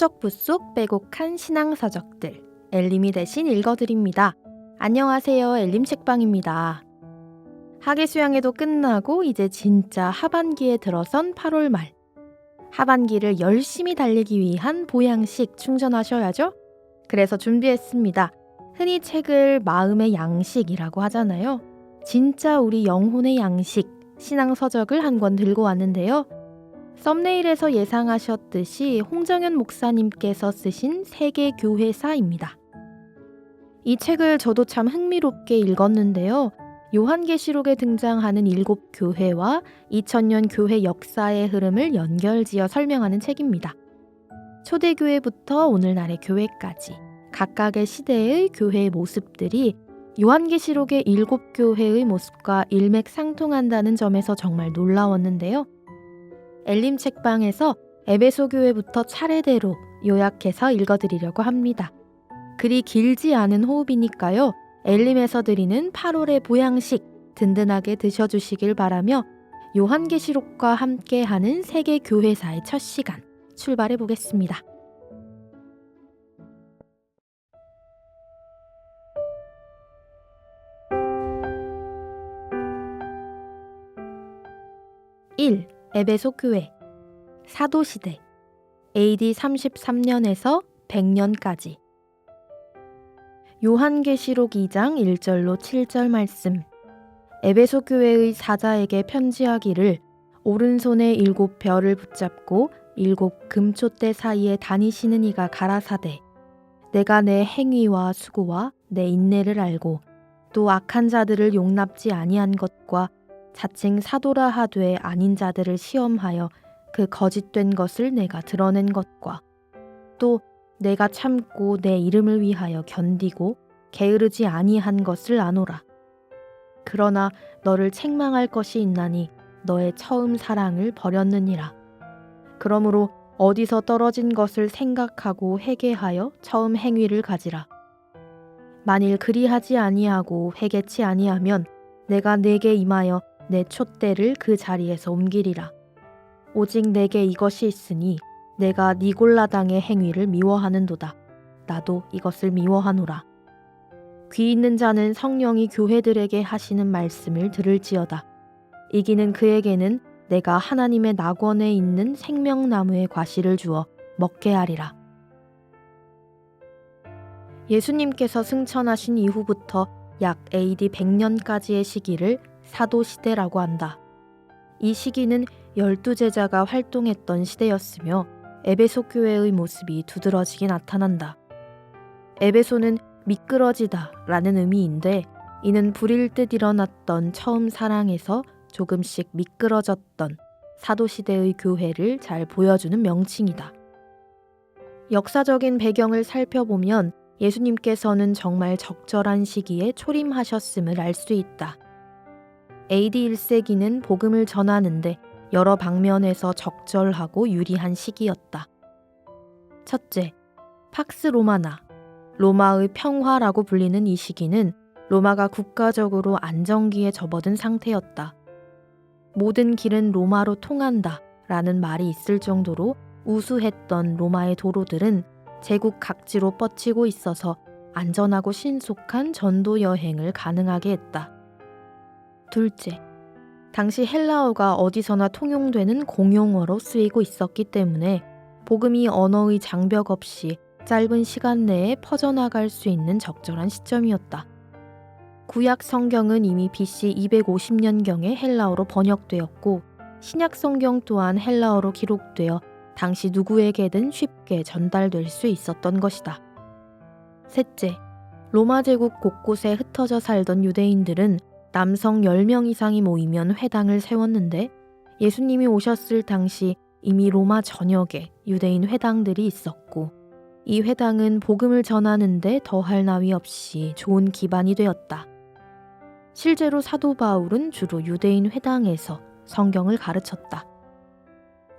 서적부 속 빼곡한 신앙서적들, 엘림이 대신 읽어드립니다. 안녕하세요, 엘림 책방입니다. 학예 수양회도 끝나고 이제 진짜 하반기에 들어선 8월 말. 하반기를 열심히 달리기 위한 보양식 충전하셔야죠? 그래서 준비했습니다. 흔히 책을 마음의 양식이라고 하잖아요. 진짜 우리 영혼의 양식, 신앙서적을 한 권 들고 왔는데요. 썸네일에서 예상하셨듯이 홍정현 목사님께서 쓰신 세계교회사입니다. 이 책을 저도 참 흥미롭게 읽었는데요. 요한계시록에 등장하는 7교회와 2000년 교회 역사의 흐름을 연결지어 설명하는 책입니다. 초대교회부터 오늘날의 교회까지 각각의 시대의 교회의 모습들이 요한계시록의 7교회의 모습과 일맥상통한다는 점에서 정말 놀라웠는데요. 엘림 책방에서 에베소 교회부터 차례대로 요약해서 읽어드리려고 합니다. 그리 길지 않은 호흡이니까요. 엘림에서 드리는 8월의 보양식 든든하게 드셔주시길 바라며 요한계시록과 함께하는 세계교회사의 첫 시간 출발해 보겠습니다. (1) 에베소 교회 사도시대 AD 33년에서 100년까지 요한계시록 2장 1절로 7절 말씀. 에베소 교회의 사자에게 편지하기를 오른손에 7별을 붙잡고 7 금촛대 사이에 다니시는 이가 가라사대 내가 내 행위와 수고와 내 인내를 알고 또 악한 자들을 용납지 아니한 것과 자칭 사도라 하되 아닌 자들을 시험하여 그 거짓된 것을 내가 드러낸 것과 또 내가 참고 내 이름을 위하여 견디고 게으르지 아니한 것을 아노라. 그러나 너를 책망할 것이 있나니 너의 처음 사랑을 버렸느니라. 그러므로 어디서 떨어진 것을 생각하고 회개하여 처음 행위를 가지라. 만일 그리하지 아니하고 회개치 아니하면 내가 네게 임하여 내 촛대를 그 자리에서 옮기리라. 오직 내게 이것이 있으니 내가 니골라당의 행위를 미워하는도다. 나도 이것을 미워하노라. 귀 있는 자는 성령이 교회들에게 하시는 말씀을 들을지어다. 이기는 그에게는 내가 하나님의 낙원에 있는 생명나무의 과실을 주어 먹게 하리라. 예수님께서 승천하신 이후부터 약 AD 100년까지의 시기를 사도시대라고 한다. 이 시기는 12제자가 활동했던 시대였으며 에베소 교회의 모습이 두드러지게 나타난다. 에베소는 미끄러지다 라는 의미인데 이는 불일 듯 일어났던 처음 사랑에서 조금씩 미끄러졌던 사도시대의 교회를 잘 보여주는 명칭이다. 역사적인 배경을 살펴보면 예수님께서는 정말 적절한 시기에 초림하셨음을 알 수 있다. AD 1세기는 복음을 전하는데 여러 방면에서 적절하고 유리한 시기였다. 첫째, 팍스 로마나, 로마의 평화라고 불리는 이 시기는 로마가 국가적으로 안정기에 접어든 상태였다. 모든 길은 로마로 통한다 라는 말이 있을 정도로 우수했던 로마의 도로들은 제국 각지로 뻗치고 있어서 안전하고 신속한 전도 여행을 가능하게 했다. 둘째, 당시 헬라어가 어디서나 통용되는 공용어로 쓰이고 있었기 때문에 복음이 언어의 장벽 없이 짧은 시간 내에 퍼져나갈 수 있는 적절한 시점이었다. 구약 성경은 이미 BC 250년경에 헬라어로 번역되었고 신약 성경 또한 헬라어로 기록되어 당시 누구에게든 쉽게 전달될 수 있었던 것이다. 셋째, 로마 제국 곳곳에 흩어져 살던 유대인들은 남성 10명 이상이 모이면 회당을 세웠는데 예수님이 오셨을 당시 이미 로마 전역에 유대인 회당들이 있었고 이 회당은 복음을 전하는데 더할 나위 없이 좋은 기반이 되었다. 실제로 사도 바울은 주로 유대인 회당에서 성경을 가르쳤다.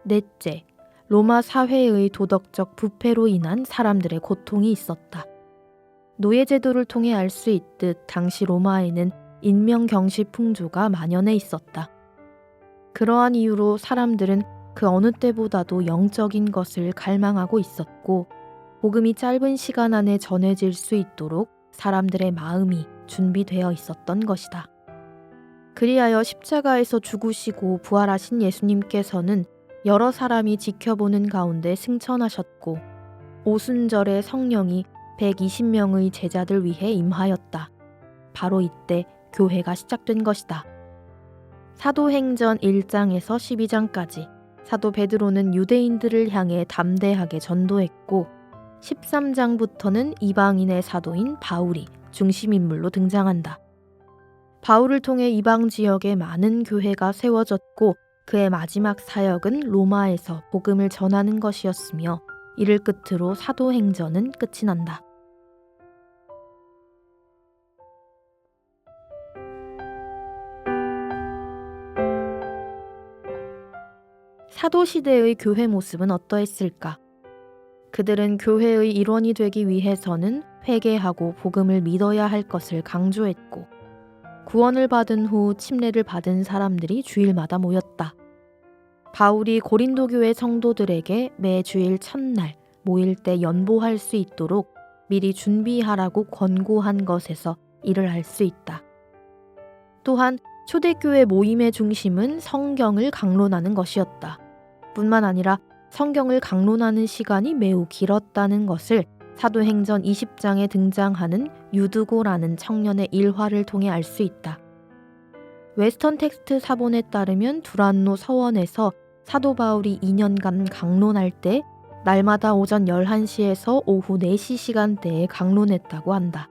넷째, 로마 사회의 도덕적 부패로 인한 사람들의 고통이 있었다. 노예제도를 통해 알 수 있듯 당시 로마에는 인명경시 풍조가 만연해 있었다. 그러한 이유로 사람들은 그 어느 때보다도 영적인 것을 갈망하고 있었고 복음이 짧은 시간 안에 전해질 수 있도록 사람들의 마음이 준비되어 있었던 것이다. 그리하여 십자가에서 죽으시고 부활하신 예수님께서는 여러 사람이 지켜보는 가운데 승천하셨고 오순절에 성령이 120명의 제자들 위해 임하였다. 바로 이때 교회가 시작된 것이다. 사도행전 1장에서 12장까지 사도 베드로는 유대인들을 향해 담대하게 전도했고 13장부터는 이방인의 사도인 바울이 중심인물로 등장한다. 바울을 통해 이방 지역에 많은 교회가 세워졌고 그의 마지막 사역은 로마에서 복음을 전하는 것이었으며 이를 끝으로 사도행전은 끝이 난다. 사도시대의 교회 모습은 어떠했을까? 그들은 교회의 일원이 되기 위해서는 회개하고 복음을 믿어야 할 것을 강조했고 구원을 받은 후 침례를 받은 사람들이 주일마다 모였다. 바울이 고린도 교회 성도들에게 매 주일 첫날 모일 때 연보할 수 있도록 미리 준비하라고 권고한 것에서 이를 알 수 있다. 또한 초대교회 모임의 중심은 성경을 강론하는 것이었다. 뿐만 아니라 성경을 강론하는 시간이 매우 길었다는 것을 사도행전 20장에 등장하는 유드고라는 청년의 일화를 통해 알 수 있다. 웨스턴 텍스트 사본에 따르면 두란노 서원에서 사도 바울이 2년간 강론할 때 날마다 오전 11시에서 오후 4시 시간대에 강론했다고 한다.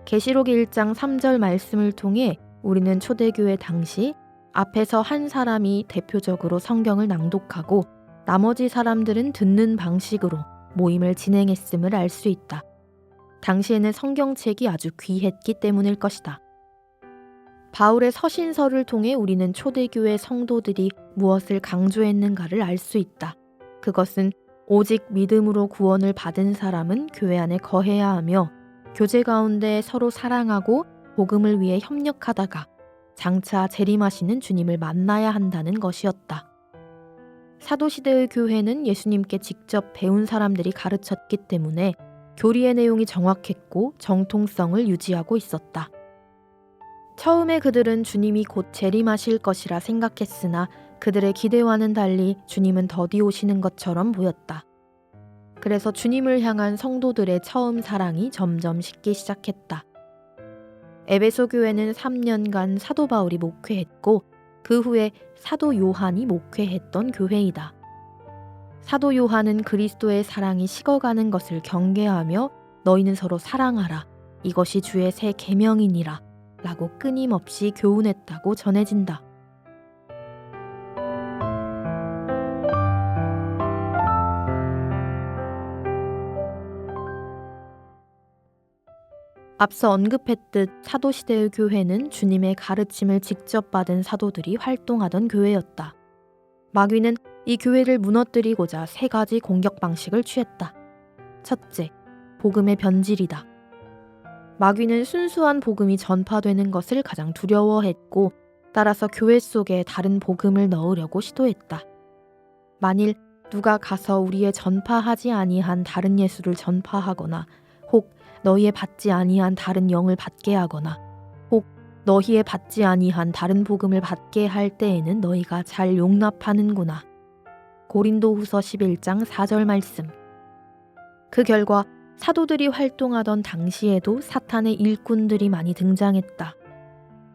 계시록 1장 3절 말씀을 통해 우리는 초대교회 당시 앞에서 한 사람이 대표적으로 성경을 낭독하고 나머지 사람들은 듣는 방식으로 모임을 진행했음을 알 수 있다. 당시에는 성경책이 아주 귀했기 때문일 것이다. 바울의 서신서를 통해 우리는 초대교회 성도들이 무엇을 강조했는가를 알 수 있다. 그것은 오직 믿음으로 구원을 받은 사람은 교회 안에 거해야 하며 교제 가운데 서로 사랑하고 복음을 위해 협력하다가 장차 재림하시는 주님을 만나야 한다는 것이었다. 사도시대의 교회는 예수님께 직접 배운 사람들이 가르쳤기 때문에 교리의 내용이 정확했고 정통성을 유지하고 있었다. 처음에 그들은 주님이 곧 재림하실 것이라 생각했으나 그들의 기대와는 달리 주님은 더디 오시는 것처럼 보였다. 그래서 주님을 향한 성도들의 처음 사랑이 점점 식기 시작했다. 에베소 교회는 3년간 사도 바울이 목회했고 그 후에 사도 요한이 목회했던 교회이다. 사도 요한은 그리스도의 사랑이 식어가는 것을 경계하며 너희는 서로 사랑하라. 이것이 주의 새 계명이니라. 라고 끊임없이 교훈했다고 전해진다. 앞서 언급했듯 사도시대의 교회는 주님의 가르침을 직접 받은 사도들이 활동하던 교회였다. 마귀는 이 교회를 무너뜨리고자 3가지 공격 방식을 취했다. 첫째, 복음의 변질이다. 마귀는 순수한 복음이 전파되는 것을 가장 두려워했고 따라서 교회 속에 다른 복음을 넣으려고 시도했다. 만일 누가 가서 우리의 전파하지 아니한 다른 예수를 전파하거나 혹 너희의 받지 아니한 다른 영을 받게 하거나 혹 너희의 받지 아니한 다른 복음을 받게 할 때에는 너희가 잘 용납하는구나. 고린도후서 11장 4절 말씀. 그 결과 사도들이 활동하던 당시에도 사탄의 일꾼들이 많이 등장했다.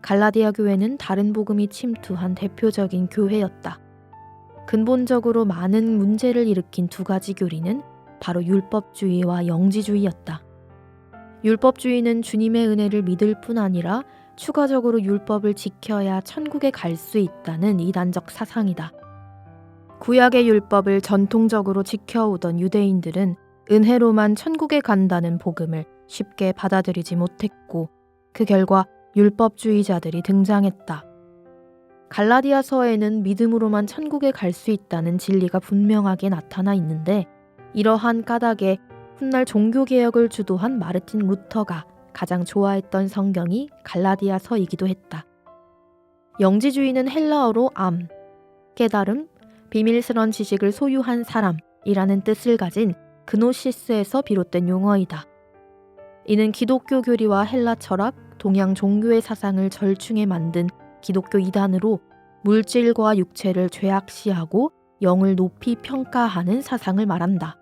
갈라디아 교회는 다른 복음이 침투한 대표적인 교회였다. 근본적으로 많은 문제를 일으킨 2가지 교리는 바로 율법주의와 영지주의였다. 율법주의는 주님의 은혜를 믿을 뿐 아니라 추가적으로 율법을 지켜야 천국에 갈 수 있다는 이단적 사상이다. 구약의 율법을 전통적으로 지켜오던 유대인들은 은혜로만 천국에 간다는 복음을 쉽게 받아들이지 못했고 그 결과 율법주의자들이 등장했다. 갈라디아서에는 믿음으로만 천국에 갈 수 있다는 진리가 분명하게 나타나 있는데 이러한 까닭에 훗날 종교개혁을 주도한 마르틴 루터가 가장 좋아했던 성경이 갈라디아서이기도 했다. 영지주의는 헬라어로 암, 깨달음, 비밀스런 지식을 소유한 사람이라는 뜻을 가진 그노시스에서 비롯된 용어이다. 이는 기독교 교리와 헬라 철학, 동양 종교의 사상을 절충해 만든 기독교 이단으로 물질과 육체를 죄악시하고 영을 높이 평가하는 사상을 말한다.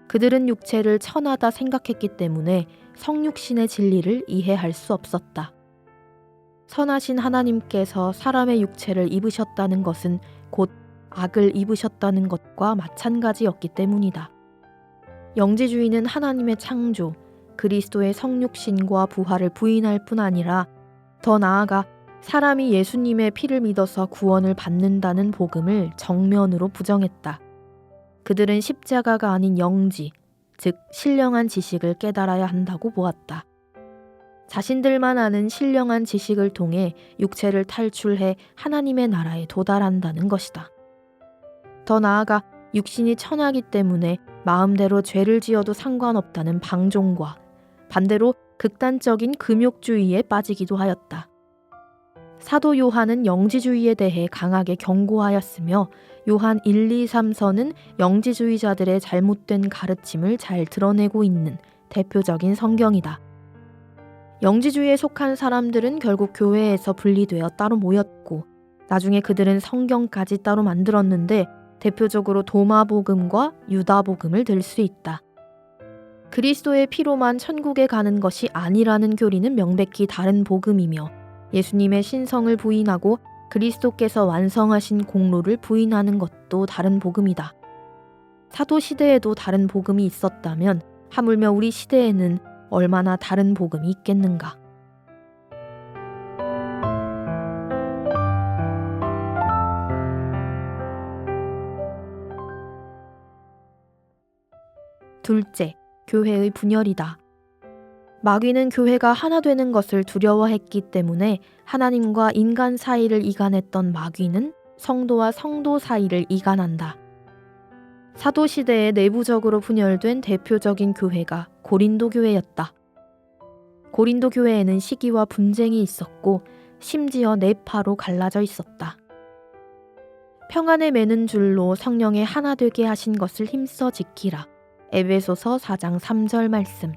그들은 육체를 천하다 생각했기 때문에 성육신의 진리를 이해할 수 없었다. 선하신 하나님께서 사람의 육체를 입으셨다는 것은 곧 악을 입으셨다는 것과 마찬가지였기 때문이다. 영지주의는 하나님의 창조, 그리스도의 성육신과 부활을 부인할 뿐 아니라 더 나아가 사람이 예수님의 피를 믿어서 구원을 받는다는 복음을 정면으로 부정했다. 그들은 십자가가 아닌 영지, 즉 신령한 지식을 깨달아야 한다고 보았다. 자신들만 아는 신령한 지식을 통해 육체를 탈출해 하나님의 나라에 도달한다는 것이다. 더 나아가 육신이 천하기 때문에 마음대로 죄를 지어도 상관없다는 방종과 반대로 극단적인 금욕주의에 빠지기도 하였다. 사도 요한은 영지주의에 대해 강하게 경고하였으며 요한 1, 2, 3서는 영지주의자들의 잘못된 가르침을 잘 드러내고 있는 대표적인 성경이다. 영지주의에 속한 사람들은 결국 교회에서 분리되어 따로 모였고 나중에 그들은 성경까지 따로 만들었는데 대표적으로 도마복음과 유다복음을 들 수 있다. 그리스도의 피로만 천국에 가는 것이 아니라는 교리는 명백히 다른 복음이며 예수님의 신성을 부인하고 그리스도께서 완성하신 공로를 부인하는 것도 다른 복음이다. 사도 시대에도 다른 복음이 있었다면 하물며 우리 시대에는 얼마나 다른 복음이 있겠는가. 둘째, 교회의 분열이다. 마귀는 교회가 하나 되는 것을 두려워했기 때문에 하나님과 인간 사이를 이간했던 마귀는 성도와 성도 사이를 이간한다. 사도 시대에 내부적으로 분열된 대표적인 교회가 고린도 교회였다. 고린도 교회에는 시기와 분쟁이 있었고 심지어 네파로 갈라져 있었다. 평안에 매는 줄로 성령에 하나 되게 하신 것을 힘써 지키라. 에베소서 4장 3절 말씀.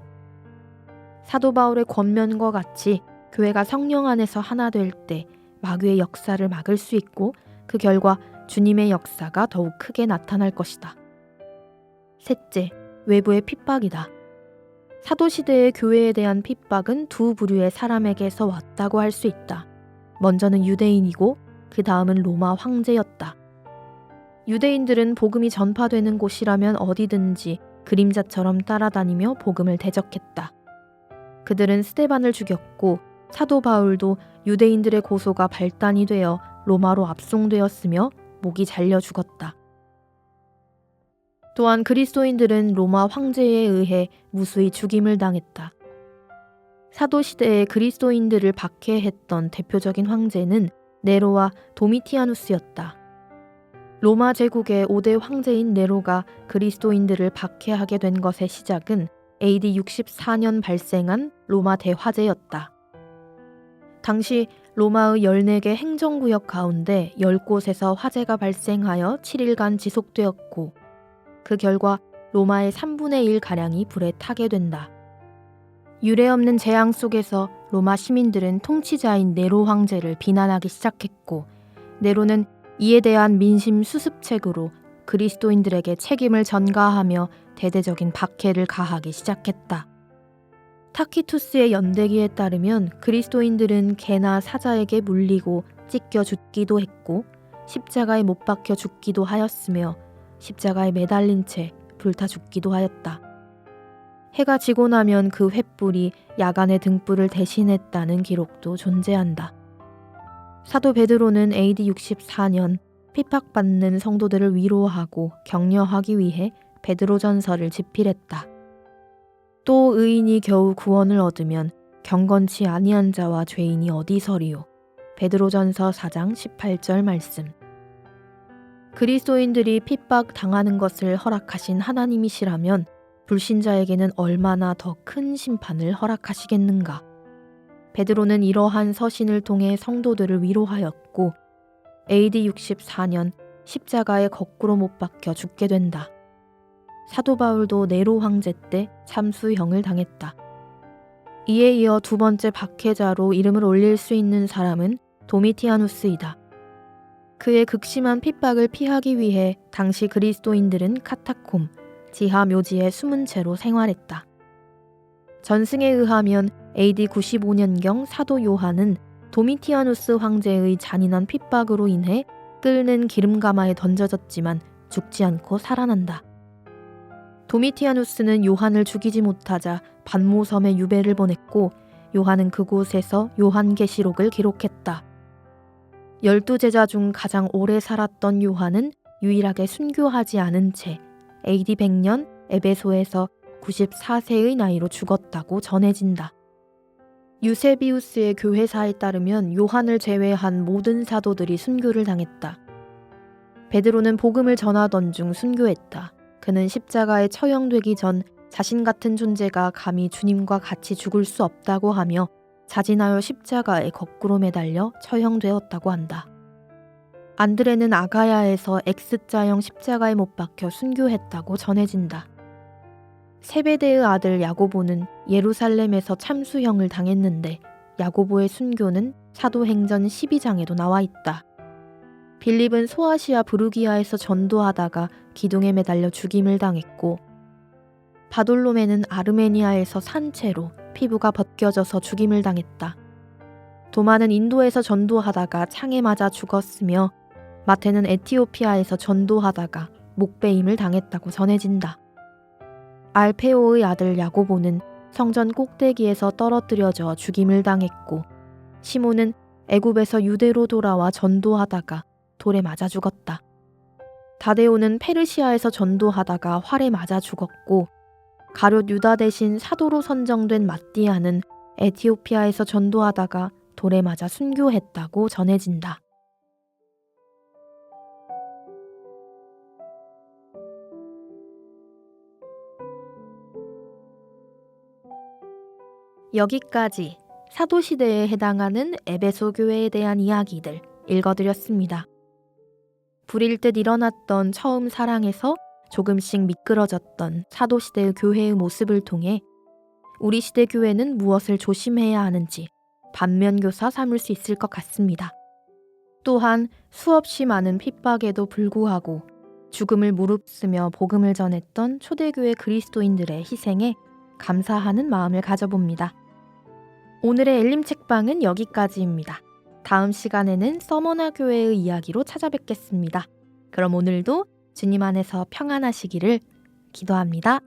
사도 바울의 권면과 같이 교회가 성령 안에서 하나 될 때 마귀의 역사를 막을 수 있고 그 결과 주님의 역사가 더욱 크게 나타날 것이다. 셋째, 외부의 핍박이다. 사도시대의 교회에 대한 핍박은 두 부류의 사람에게서 왔다고 할 수 있다. 먼저는 유대인이고 그 다음은 로마 황제였다. 유대인들은 복음이 전파되는 곳이라면 어디든지 그림자처럼 따라다니며 복음을 대적했다. 그들은 스데반을 죽였고 사도 바울도 유대인들의 고소가 발단이 되어 로마로 압송되었으며 목이 잘려 죽었다. 또한 그리스도인들은 로마 황제에 의해 무수히 죽임을 당했다. 사도시대에 그리스도인들을 박해했던 대표적인 황제는 네로와 도미티아누스였다. 로마 제국의 5대 황제인 네로가 그리스도인들을 박해하게 된 것의 시작은 AD 64년 발생한 로마 대화재였다. 당시 로마의 14개 행정구역 가운데 10곳에서 화재가 발생하여 7일간 지속되었고 그 결과 로마의 3분의 1가량이 불에 타게 된다. 유례없는 재앙 속에서 로마 시민들은 통치자인 네로 황제를 비난하기 시작했고 네로는 이에 대한 민심 수습책으로 그리스도인들에게 책임을 전가하며 대대적인 박해를 가하기 시작했다. 타키투스의 연대기에 따르면 그리스도인들은 개나 사자에게 물리고 찢겨 죽기도 했고 십자가에 못 박혀 죽기도 하였으며 십자가에 매달린 채 불타 죽기도 하였다. 해가 지고 나면 그 횃불이 야간의 등불을 대신했다는 기록도 존재한다. 사도 베드로는 AD 64년 핍박받는 성도들을 위로하고 격려하기 위해 베드로전서를 집필했다. 또 의인이 겨우 구원을 얻으면 경건치 아니한 자와 죄인이 어디서리요. 베드로전서 4장 18절 말씀. 그리스도인들이 핍박 당하는 것을 허락하신 하나님이시라면 불신자에게는 얼마나 더 큰 심판을 허락하시겠는가. 베드로는 이러한 서신을 통해 성도들을 위로하였고 AD 64년 십자가에 거꾸로 못 박혀 죽게 된다. 사도 바울도 네로 황제 때 참수형을 당했다. 이에 이어 두 번째 박해자로 이름을 올릴 수 있는 사람은 도미티아누스이다. 그의 극심한 핍박을 피하기 위해 당시 그리스도인들은 카타콤, 지하 묘지에 숨은 채로 생활했다. 전승에 의하면 AD 95년경 사도 요한은 도미티아누스 황제의 잔인한 핍박으로 인해 끓는 기름가마에 던져졌지만 죽지 않고 살아난다. 도미티아누스는 요한을 죽이지 못하자 반모섬에 유배를 보냈고 요한은 그곳에서 요한계시록을 기록했다. 12제자 중 가장 오래 살았던 요한은 유일하게 순교하지 않은 채 AD 100년 에베소에서 94세의 나이로 죽었다고 전해진다. 유세비우스의 교회사에 따르면 요한을 제외한 모든 사도들이 순교를 당했다. 베드로는 복음을 전하던 중 순교했다. 그는 십자가에 처형되기 전 자신 같은 존재가 감히 주님과 같이 죽을 수 없다고 하며 자진하여 십자가에 거꾸로 매달려 처형되었다고 한다. 안드레는 아가야에서 X자형 십자가에 못 박혀 순교했다고 전해진다. 세베대의 아들 야고보는 예루살렘에서 참수형을 당했는데 야고보의 순교는 사도행전 12장에도 나와 있다. 빌립은 소아시아 부르기아에서 전도하다가 기둥에 매달려 죽임을 당했고 바돌로메는 아르메니아에서 산채로 피부가 벗겨져서 죽임을 당했다. 도마는 인도에서 전도하다가 창에 맞아 죽었으며 마태는 에티오피아에서 전도하다가 목베임을 당했다고 전해진다. 알페오의 아들 야고보는 성전 꼭대기에서 떨어뜨려져 죽임을 당했고 시몬은 애굽에서 유대로 돌아와 전도하다가 돌에 맞아 죽었다. 다데오는 페르시아에서 전도하다가 활에 맞아 죽었고 가룟 유다 대신 사도로 선정된 마띠아는 에티오피아에서 전도하다가 돌에 맞아 순교했다고 전해진다. 여기까지 사도시대에 해당하는 에베소 교회에 대한 이야기들 읽어드렸습니다. 불일 듯 일어났던 처음 사랑에서 조금씩 미끄러졌던 사도시대의 교회의 모습을 통해 우리 시대 교회는 무엇을 조심해야 하는지 반면교사 삼을 수 있을 것 같습니다. 또한 수없이 많은 핍박에도 불구하고 죽음을 무릅쓰며 복음을 전했던 초대교회 그리스도인들의 희생에 감사하는 마음을 가져봅니다. 오늘의 엘림 책방은 여기까지입니다. 다음 시간에는 서머나 교회의 이야기로 찾아뵙겠습니다. 그럼 오늘도 주님 안에서 평안하시기를 기도합니다.